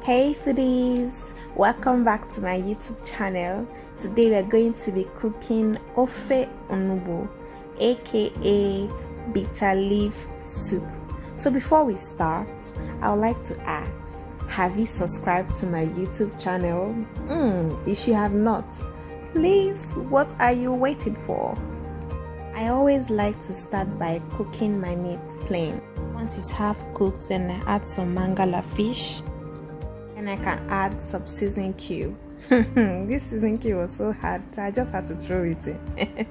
Hey foodies, welcome back to my YouTube channel. Today we're going to be cooking ofe onugbu, aka bitter leaf soup. So before we start, I would like to ask, have you subscribed to my YouTube channel? If you have not, please, what are you waiting for? I always like to start by cooking my meat plain. Once it's half cooked, then I add some mangala fish, and I can add some seasoning cube. This seasoning cube was so hard, so I just had to throw it in.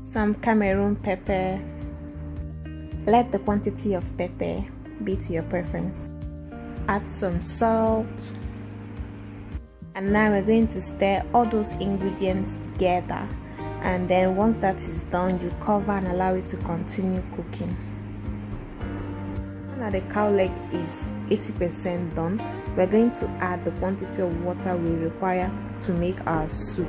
Some Cameroon pepper. Let the quantity of pepper be to your preference. Add some salt, and now we're going to stir all those ingredients together, and then once that is done, you cover and allow it to continue cooking. Now the cow leg is 80% done, we're going to add the quantity of water we require to make our soup,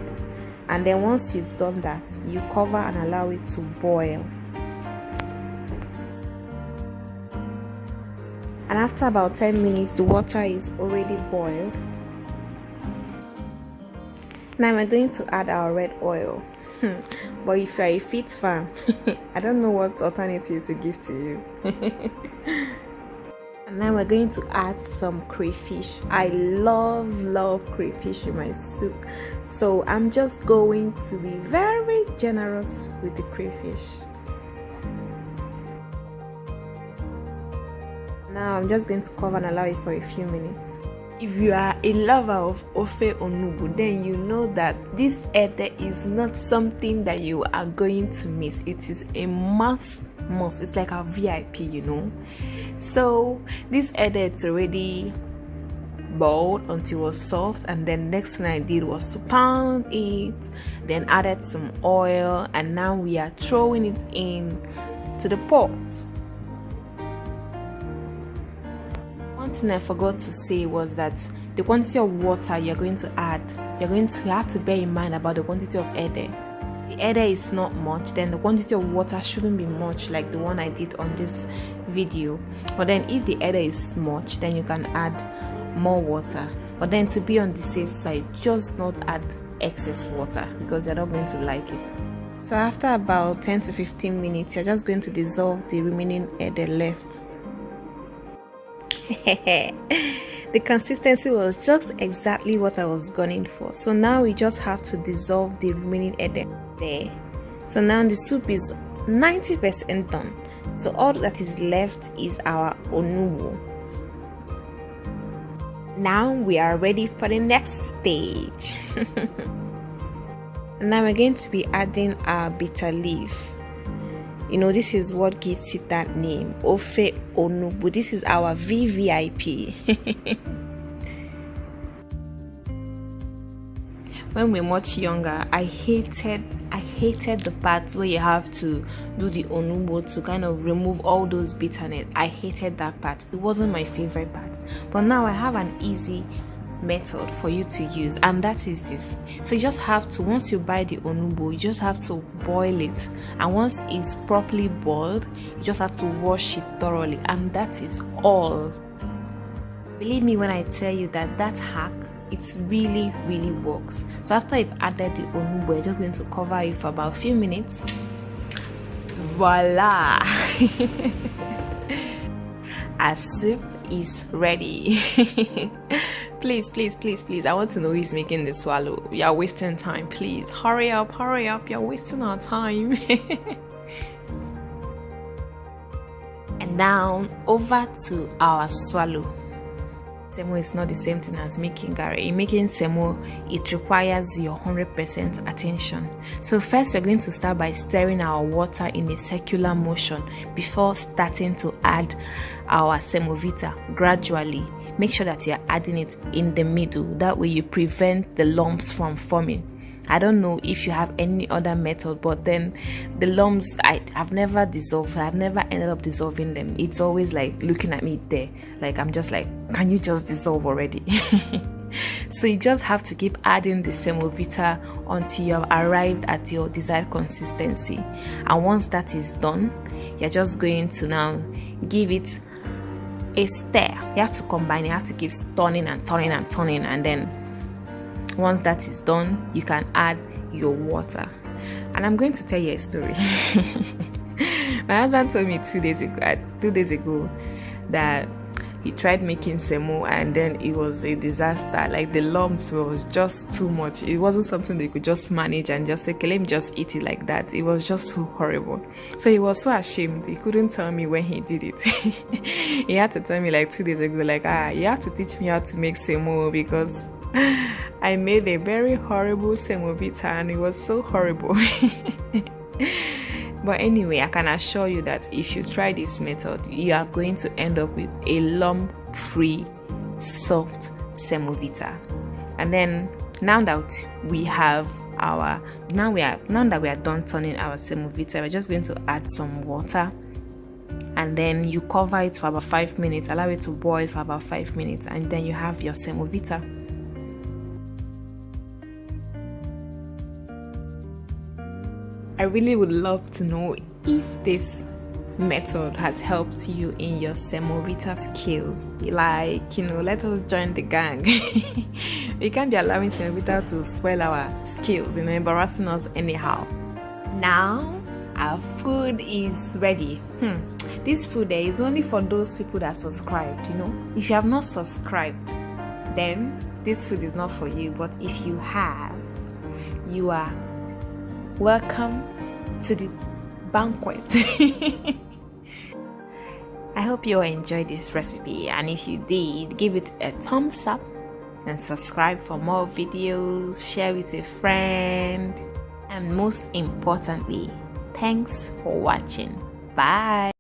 and then once you've done that, you cover and allow it to boil. And after about 10 minutes, the water is already boiled. Now we're going to add our red oil. But if you're a fit farm, I don't know what alternative to give to you. And now we're going to add some crayfish. I love crayfish in my soup, so I'm just going to be very generous with the crayfish. Now I'm just going to cover and allow it for a few minutes. If you are a lover of ofe onugbu, then you know that this ede is not something that you are going to miss. It is a must. It's like a VIP, you know. So this ede, it's already boiled until it was soft, and then next thing I did was to pound it, then added some oil, and now we are throwing it in to the pot. One thing I forgot to say was that the quantity of water you're going to add, you have to bear in mind about the quantity of ede. The ede is not much, then the quantity of water shouldn't be much like the one I did on this video. But then if the ede is much, then you can add more water. But then to be on the safe side, just not add excess water because you're not going to like it. So after about 10 to 15 minutes, you're just going to dissolve the remaining ede left. The consistency was just exactly what I was gunning for. So now we just have to dissolve the remaining ede there. So now the soup is 90% done. So all that is left is our onugbu. Now we are ready for the next stage. And now we're going to be adding our bitter leaf. You know, this is what gives it that name, ofe onugbu. This is our VVIP. When we were much younger, I hated the part where you have to do the onugbu to kind of remove all those bitterness. I hated that part. It wasn't my favorite part. But now I have an easy method for you to use, and that is this. So you just have to, once you buy the onugbu, you just have to boil it, and once it's properly boiled, you just have to wash it thoroughly, and that is all. Believe me when I tell you that hack, it really works. So after you've added the onugbu, you're just going to cover it for about a few minutes. Voila. Our soup is ready. Please, I want to know who's making the swallow. You're wasting time. Please hurry up, you're wasting our time. And now over to our swallow. Semo is not the same thing as making gari. In making semo, it requires your 100% attention. So first we're going to start by stirring our water in a circular motion before starting to add our semovita gradually. Make sure that you're adding it in the middle. That way you prevent the lumps from forming. I don't know if you have any other method, but then the lumps, I've never dissolved. I've never ended up dissolving them. It's always like looking at me there. Like I'm just like, can you just dissolve already? So you just have to keep adding the semovita until you have arrived at your desired consistency. And once that is done, you're just going to now give it a stir. You have to combine, you have to keep turning and turning and turning, and then once that is done, you can add your water. And I'm going to tell you a story. My husband told me 2 days ago that he tried making semo, and then it was a disaster. Like, the lumps was just too much. It wasn't something they could just manage and just say, okay, let me just eat it like that. It was just so horrible. So he was so ashamed. He couldn't tell me when he did it. He had to tell me like 2 days ago, like, you have to teach me how to make semo, because I made a very horrible semovita and it was so horrible. But anyway, I can assure you that if you try this method, you are going to end up with a lump-free, soft semovita. And then now that we are done turning our semovita, we're just going to add some water, and then you cover it for about 5 minutes, allow it to boil for about 5 minutes, and then you have your semovita. I really would love to know if this method has helped you in your semovita skills. Like, let us join the gang. We can't be allowing semovita to spoil our skills, embarrassing us anyhow. Now our food is ready. This food there is only for those people that subscribed. If you have not subscribed, then this food is not for you. But if you have, you are welcome to the banquet. I hope you all enjoyed this recipe, and if you did, give it a thumbs up and subscribe for more videos, share with a friend, and most importantly, thanks for watching. Bye.